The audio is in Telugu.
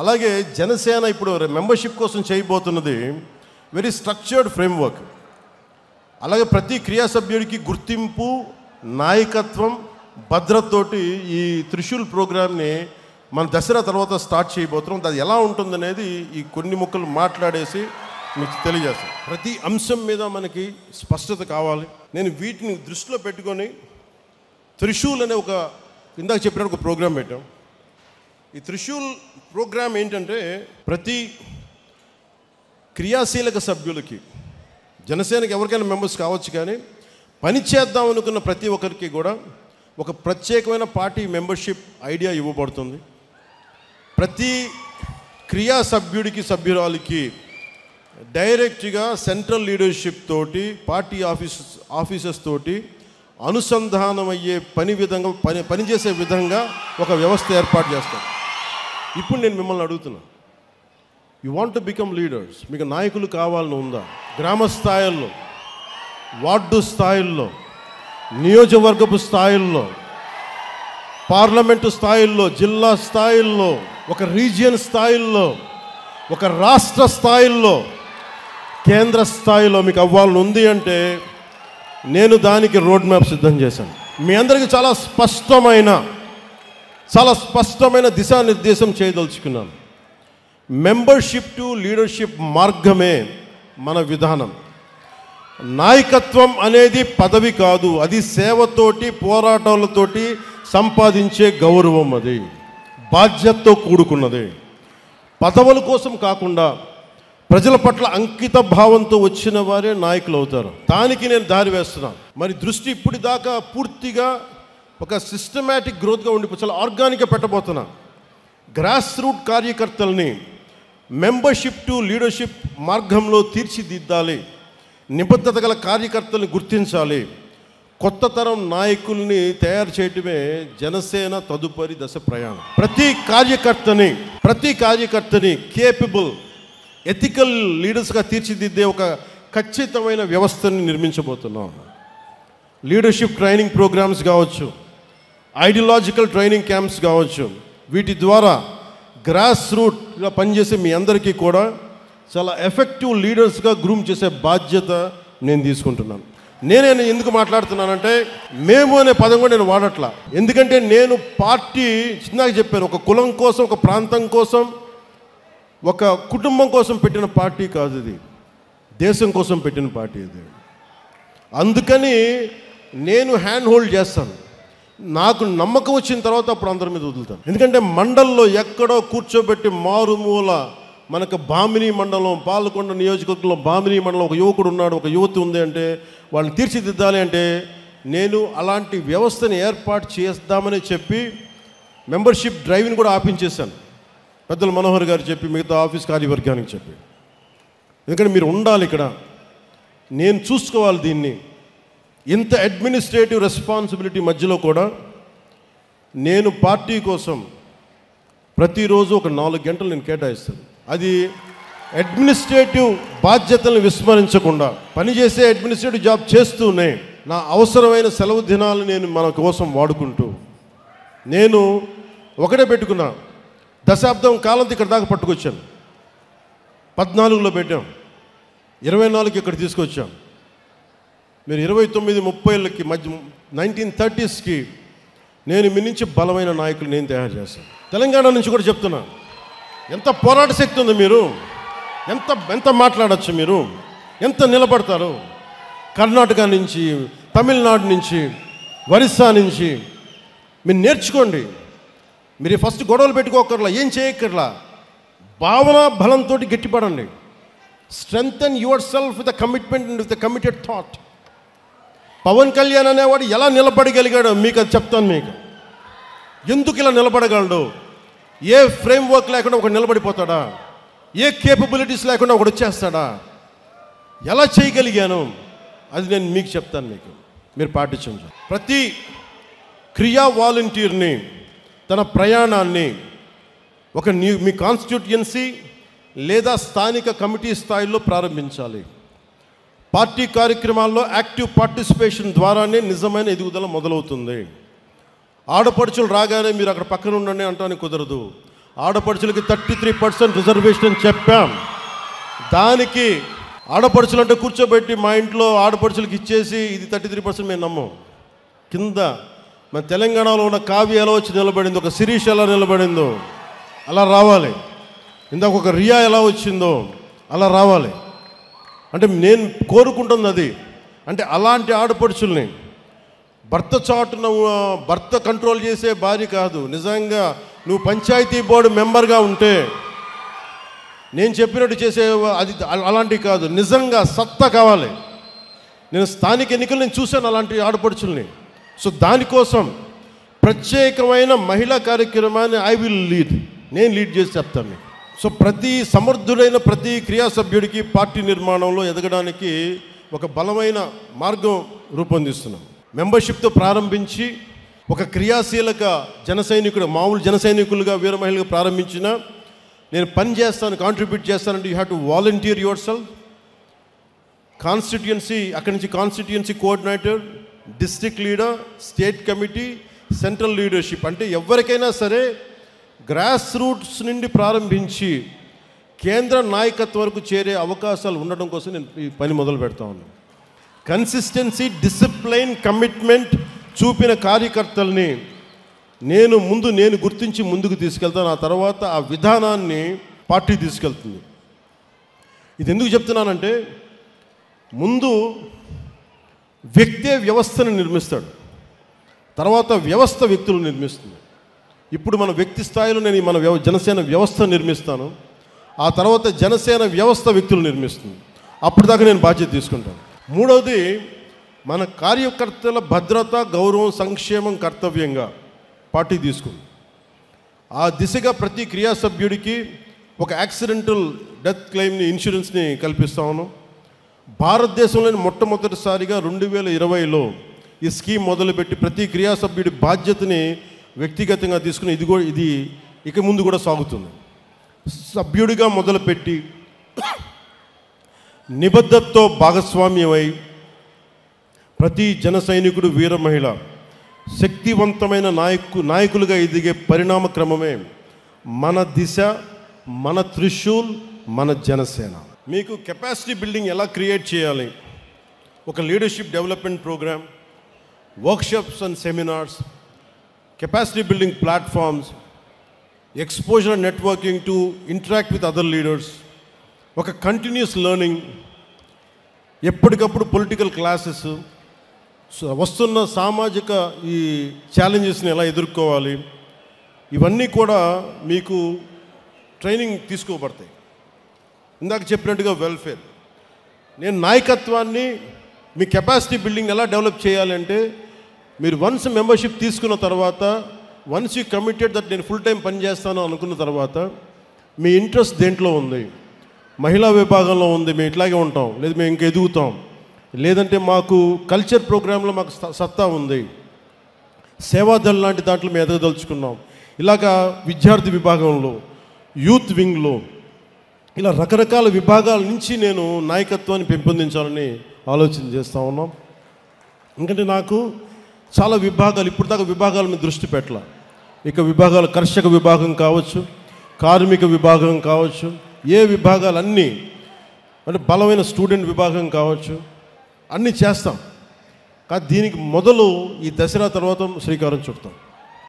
అలాగే జనసేన ఇప్పుడు మెంబర్షిప్ కోసం చేయబోతున్నది వెరీ స్ట్రక్చర్డ్ ఫ్రేమ్వర్క్. అలాగే ప్రతి క్రియా సభ్యుడికి గుర్తింపు, నాయకత్వం, భద్రతతోటి ఈ త్రిశూల్ ప్రోగ్రామ్ని మన దసరా తర్వాత స్టార్ట్ చేయబోతున్నాం. అది ఎలా ఉంటుందనేది ఈ కొన్ని ముక్కలు మాట్లాడేసి మీకు తెలియజేస్తాను. ప్రతి అంశం మీద మనకి స్పష్టత కావాలి. నేను వీటిని దృష్టిలో పెట్టుకొని త్రిశూల్ అనే ఒక ఇందాక చెప్పినట్టు ఒక ప్రోగ్రాం పెట్టాం. ఈ త్రిశూల్ ప్రోగ్రాం ఏంటంటే ప్రతి క్రియాశీలక సభ్యులకి, జనసేనకి ఎవరికైనా మెంబర్స్ కావచ్చు, కానీ పని చేద్దాం అనుకున్న ప్రతి ఒక్కరికి కూడా ఒక ప్రత్యేకమైన పార్టీ మెంబర్షిప్ ఐడియా ఇవ్వబడుతుంది. ప్రతి క్రియా సభ్యుడికి, సభ్యురాలికి డైరెక్ట్గా సెంట్రల్ లీడర్షిప్ తోటి, పార్టీ ఆఫీసర్స్ తోటి అనుసంధానం అయ్యే పనిచేసే విధంగా ఒక వ్యవస్థ ఏర్పాటు చేస్తారు. ఇప్పుడు నేను మిమ్మల్ని అడుగుతున్నా, you want to become leaders, మీకు నాయకులు కావాలని ఉందా? గ్రామ స్థాయిల్లో, వార్డు స్థాయిల్లో, నియోజకవర్గపు స్థాయిల్లో, పార్లమెంటు స్థాయిల్లో, జిల్లా స్థాయిల్లో, ఒక రీజియన్ స్థాయిల్లో, ఒక రాష్ట్ర స్థాయిల్లో, కేంద్ర స్థాయిలో మీకు అవ్వాలని ఉంది అంటే నేను దానికి రోడ్ మ్యాప్ సిద్ధం చేశాను. మీ అందరికీ చాలా స్పష్టమైన దిశానిర్దేశం చేయదలుచుకున్నాను. మెంబర్షిప్ టు లీడర్షిప్ మార్గమే మన విధానం. నాయకత్వం అనేది పదవి కాదు, అది సేవతోటి, పోరాటాలతోటి సంపాదించే గౌరవం. అది బాధ్యతతో కూడుకున్నది. పదవుల కోసం కాకుండా ప్రజల పట్ల అంకిత భావంతో వచ్చిన వారే నాయకులు అవుతారు. దానికి నేను దారి వేస్తున్నాను. మరి దృష్టి ఇప్పుడు దాకా పూర్తిగా ఒక సిస్టమేటిక్ గ్రోత్గా ఉండిపో, చాలా ఆర్గానిక్గా పెట్టబోతున్నా. గ్రాస్ రూట్ కార్యకర్తల్ని మెంబర్షిప్ టు లీడర్షిప్ మార్గంలో తీర్చిదిద్దాలి. నిబద్ధత గల కార్యకర్తల్ని గుర్తించాలి. కొత్త తరం నాయకుల్ని తయారు చేయటమే జనసేన తదుపరి దశ ప్రయాణం. ప్రతి కార్యకర్తని కేపబుల్, ఎథికల్ లీడర్స్గా తీర్చిదిద్దే ఒక ఖచ్చితమైన వ్యవస్థని నిర్మించబోతున్నాం. లీడర్షిప్ ట్రైనింగ్ ప్రోగ్రామ్స్ కావచ్చు, ఐడియాలజికల్ ట్రైనింగ్ క్యాంప్స్ కావచ్చు, వీటి ద్వారా గ్రాస్ రూట్గా పనిచేసే మీ అందరికీ కూడా చాలా ఎఫెక్టివ్ లీడర్స్గా గ్రూమ్ చేసే బాధ్యత నేను తీసుకుంటున్నాను. నేనే ఎందుకు మాట్లాడుతున్నానంటే, మేము అనే పదం కూడా నేను వాడట్లా. ఎందుకంటే నేను పార్టీ చిన్నగా చెప్పాను, ఒక కులం కోసం, ఒక ప్రాంతం కోసం, ఒక కుటుంబం కోసం పెట్టిన పార్టీ కాదు ఇది, దేశం కోసం పెట్టిన పార్టీ ఇది. అందుకని నేను హ్యాండ్ హోల్డ్ చేస్తాను. నాకు నమ్మకం వచ్చిన తర్వాత అప్పుడు అందరి మీద వదులుతాను. ఎందుకంటే మండల్లో ఎక్కడో కూర్చోబెట్టి మారుమూల, మనకు బామిని మండలం, పాలకొండ నియోజకవర్గంలో బామిని మండలం ఒక యువకుడు ఉన్నాడు, ఒక యువతి ఉంది అంటే వాళ్ళని తీర్చిదిద్దాలి అంటే నేను అలాంటి వ్యవస్థని ఏర్పాటు చేద్దామని చెప్పి మెంబర్షిప్ డ్రైవ్ని కూడా ఆపించేశాను. పెద్దలు మనోహర్ గారు చెప్పి, మిగతా ఆఫీస్ కార్యవర్గానికి చెప్పి, ఎందుకంటే మీరు ఉండాలి ఇక్కడ, నేను చూసుకోవాలి దీన్ని. ఇంత అడ్మినిస్ట్రేటివ్ రెస్పాన్సిబిలిటీ మధ్యలో కూడా నేను పార్టీ కోసం ప్రతిరోజు ఒక 4 గంటలు నేను కేటాయిస్తాను. అది అడ్మినిస్ట్రేటివ్ బాధ్యతలను విస్మరించకుండా పనిచేసే అడ్మినిస్ట్రేటివ్ జాబ్ చేస్తూనే నా అవసరమైన సెలవు దినాలు నేను మన కోసం వాడుకుంటూ, నేను ఒకటే పెట్టుకున్నా, దశాబ్దం కాలంతో ఇక్కడ దాకా పట్టుకొచ్చాను. 14లో పెట్టాం, 24కి ఇక్కడ తీసుకొచ్చాం. మీరు 29-30కి మధ్య 1930స్కి నేను మీ నుంచి బలమైన నాయకులు నేను తయారు చేస్తాను. తెలంగాణ నుంచి కూడా చెప్తున్నా, ఎంత పోరాట శక్తి ఉంది, మీరు ఎంత మాట్లాడచ్చు, మీరు ఎంత నిలబడతారు. కర్ణాటక నుంచి, తమిళనాడు నుంచి, ఒరిస్సా నుంచి మీరు నేర్చుకోండి. మీరు ఫస్ట్ గొడవలు పెట్టుకోకర్లా, ఏం చేయక్కర్లా, భావన బలంతో గట్టిపడండి. Strengthen yourself with the commitment and with the committed thought. Pawan Kalyan అనేవాడు ఎలా నిలబడగలిగాడో మీకు అది చెప్తాను. మీకు ఎందుకు ఇలా నిలబడగలడు? ఏ ఫ్రేమ్వర్క్ లేకుండా ఒకడు నిలబడిపోతాడా? ఏ కేపబిలిటీస్ లేకుండా ఒకడు వచ్చేస్తాడా? ఎలా చేయగలిగాను అది నేను మీకు చెప్తాను. మీరు పాటించండి. ప్రతి క్రియా వాలంటీర్ని తన ప్రయాణాన్ని ఒక మీ కాన్స్టిట్యూయన్సీ లేదా స్థానిక కమిటీ స్థాయిలో ప్రారంభించాలి. పార్టీ కార్యక్రమాల్లో యాక్టివ్ పార్టిసిపేషన్ ద్వారానే నిజమైన ఎదుగుదల మొదలవుతుంది. ఆడపడుచులు రాగానే మీరు అక్కడ పక్కన ఉండండి అంటానికి కుదరదు. ఆడపడుచులకి 33% రిజర్వేషన్ అని చెప్పాం. దానికి ఆడపడుచులు అంటే కూర్చోబెట్టి మా ఇంట్లో ఆడపడుచులకి ఇచ్చేసి ఇది 33% మేము నమ్మం. కింద మన తెలంగాణలో ఉన్న కావ్య ఎలా వచ్చి నిలబడిందో, ఒక శిరీష్ ఎలా నిలబడిందో అలా రావాలి. ఇందాక ఒక రియా ఎలా వచ్చిందో అలా రావాలి. అంటే నేను కోరుకుంటుంది అది. అంటే అలాంటి ఆడపడుచుల్ని భర్త చాటున భర్త కంట్రోల్ చేసే భార్య కాదు. నిజంగా నువ్వు పంచాయతీ బోర్డు మెంబర్గా ఉంటే నేను చెప్పినట్టు చేసే అది అలాంటివి కాదు. నిజంగా సత్తా కావాలి. నేను స్థానిక ఎన్నికలు నేను చూశాను అలాంటి ఆడపడుచుల్ని. సో దానికోసం ప్రత్యేకమైన మహిళా కార్యక్రమాన్ని నేను లీడ్ చేసి చెప్తాను. సో ప్రతి సమర్థుడైన ప్రతి క్రియా సభ్యుడికి పార్టీ నిర్మాణంలో ఎదగడానికి ఒక బలమైన మార్గం రూపొందిస్తున్నాం. మెంబర్షిప్తో ప్రారంభించి ఒక క్రియాశీలక మామూలు జన సైనికులుగా వీర మహిళగా ప్రారంభించిన నేను పని చేస్తాను, కాంట్రిబ్యూట్ చేస్తానంటే you have to volunteer your self. Constituency, అక్కడి నుంచి constituency coordinator, district leader, state committee, central leadership. అంటే ఎవరికైనా సరే గ్రాస్ రూట్స్ నుండి ప్రారంభించి కేంద్ర నాయకత్వం వరకు చేరే అవకాశాలు ఉండడం కోసం నేను ఈ పని మొదలు పెడతా ఉన్నాను. కన్సిస్టెన్సీ, డిసిప్లైన్, కమిట్మెంట్ చూపిన కార్యకర్తల్ని నేను గుర్తించి ముందుకు తీసుకెళ్తాను. ఆ తర్వాత ఆ విధానాన్ని పార్టీ తీసుకెళ్తుంది. ఇది ఎందుకు చెప్తున్నానంటే, ముందు వ్యక్తే వ్యవస్థను నిర్మిస్తాడు, తర్వాత వ్యవస్థ వ్యక్తులు నిర్మిస్తుంది. ఇప్పుడు మన వ్యక్తి స్థాయిలో నేను మన జనసేన వ్యవస్థ నిర్మిస్తాను. ఆ తర్వాత జనసేన వ్యవస్థ వ్యక్తులు నిర్మిస్తుంది. అప్పుడు దాకా నేను బాధ్యత తీసుకుంటాను. మూడవది, మన కార్యకర్తల భద్రత, గౌరవం, సంక్షేమం కర్తవ్యంగా పార్టీ తీసుకుంది. ఆ దిశగా ప్రతి క్రియా సభ్యుడికి ఒక యాక్సిడెంటల్ డెత్ క్లెయిమ్ని, ఇన్సూరెన్స్ని కల్పిస్తా ఉన్నాం. భారతదేశంలోని మొట్టమొదటిసారిగా 2020లో ఈ స్కీమ్ మొదలుపెట్టి ప్రతి క్రియా సభ్యుడి బాధ్యతని వ్యక్తిగతంగా తీసుకుని ఇది ఇక ముందు కూడా సాగుతుంది. సభ్యుడిగా మొదలుపెట్టి నిబద్ధతతో భాగస్వామ్యమై ప్రతి జన సైనికుడు, వీర మహిళ శక్తివంతమైన నాయకులుగా ఎదిగే పరిణామ క్రమమే మన దిశ, మన త్రిశూల్, మన జనసేన. మీకు కెపాసిటీ బిల్డింగ్ ఎలా క్రియేట్ చేయాలి, ఒక leadership development programme, workshops and seminars, capacity building platforms, exposure and networking to interact with other leaders, ఒక కంటిన్యూస్ లెర్నింగ్, ఎప్పటికప్పుడు పొలిటికల్ క్లాసెస్, వస్తున్న సామాజిక ఈ ఛాలెంజెస్ని ఎలా ఎదుర్కోవాలి, ఇవన్నీ కూడా మీకు ట్రైనింగ్ తీసుకోబడతాయి. ఇందాక చెప్పినట్టుగా వెల్ఫేర్. నేను నాయకత్వాన్ని, మీ కెపాసిటీ బిల్డింగ్ ఎలా డెవలప్ చేయాలంటే, మీరు వన్స్ మెంబర్షిప్ తీసుకున్న తర్వాత, వన్స్ యూ కమిటెడ్ దట్ నేను ఫుల్ టైం పనిచేస్తాను అనుకున్న తర్వాత, మీ ఇంట్రెస్ట్ దేంట్లో ఉంది, మహిళా విభాగంలో ఉంది, మేము ఇట్లాగే ఉంటాం, లేదా మేము ఇంకా ఎదుగుతాం, లేదంటే మాకు కల్చర్ ప్రోగ్రాంలో మాకు సత్తా ఉంది, సేవాదళ్ లాంటి దాంట్లో మేము ఎదగదలుచుకున్నాం, ఇలాగా విద్యార్థి విభాగంలో, యూత్ వింగ్లో, ఇలా రకరకాల విభాగాల నుంచి నేను నాయకత్వాన్ని పెంపొందించాలని ఆలోచన చేస్తూ ఉన్నాం. ఎందుకంటే నాకు చాలా విభాగాలు, ఇప్పుడు దాకా విభాగాల మీద దృష్టి పెట్టాల. ఇక విభాగాలు కర్షక విభాగం కావచ్చు, కార్మిక విభాగం కావచ్చు, ఏ విభాగాలన్నీ అంటే బలమైన స్టూడెంట్ విభాగం కావచ్చు, అన్నీ చేస్తాం. కానీ దీనికి మొదలు ఈ దసరా తర్వాత శ్రీకారం చుడతాం.